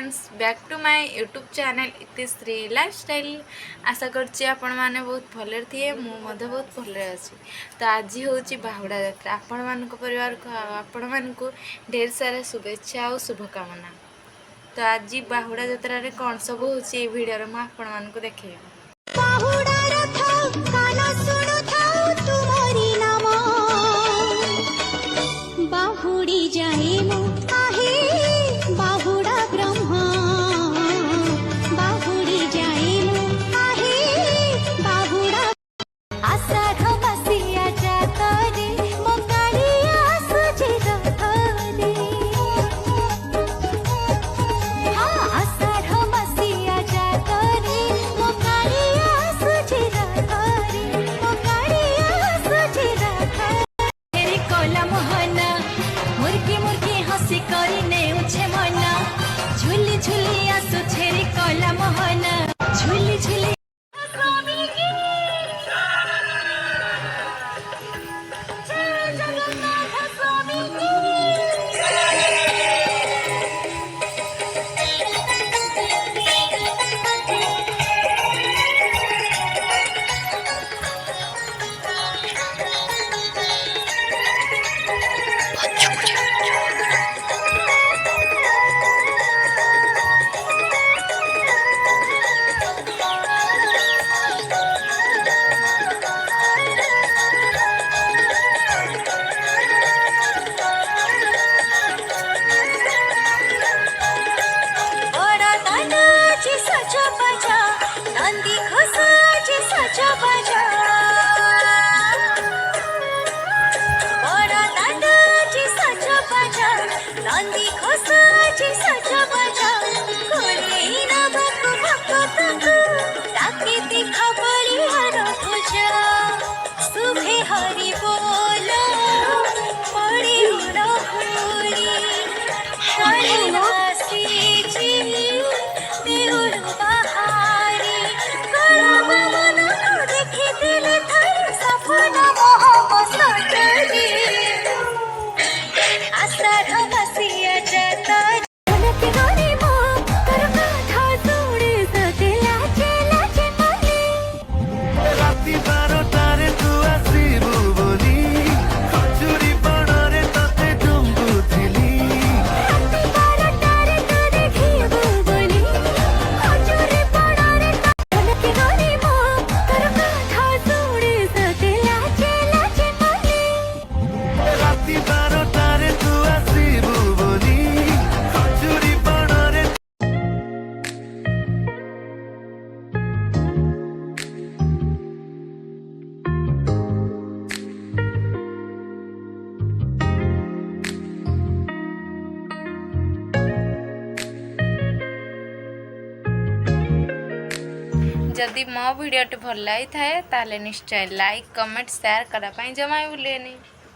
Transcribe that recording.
Friends back to my YouTube channel Itishree Lifestyle. आशा करछि आपण माने बहुत भले थिए मु मधे बहुत भले अछि। तो आज हूँ बाहुड़ा यात्रा आपण मान परिवार को आपण मान को ढेर सारा शुभेच्छा और शुभकामना। तो आज बाहुड़ा यात्रा रे कौन सब होछि वीडियो रे मु आपण मान को देखेबी। बाहुड़ी जाए मो आहे बाहुड़ा ब्रह्मा बाहुड़ी जाए मो आहे बाहुड़ा आषाढ़ बसिया जातरे मो गाड़िया सुझे रथरे हाँ आषाढ़ बसिया जातरे मो गाड़िया सुझे रथरे मो गाड़िया सुझे रथरे तेरी कोला मोहना मुर्गी मुर्गी हसी करी नेउछे मना झुली झुली आसु छेरी कला मोहना झुली झुली नंदी घोसाची सजा बजा बड़ा नंदाची सजा बजा नंदी घोसाची सजा बजा कोई ना भक भक तक ताके दिखा बड़ी हर पूजा सुबह हरि बोला बड़ी उड़ा हुई हरि नासी जी देउल बहारी आषाढ़ बसिया जाता जदि मो वीडियो भल लगी थाए ताले निश्चय लाइक कमेंट शेयर करने जमा भूलेनी।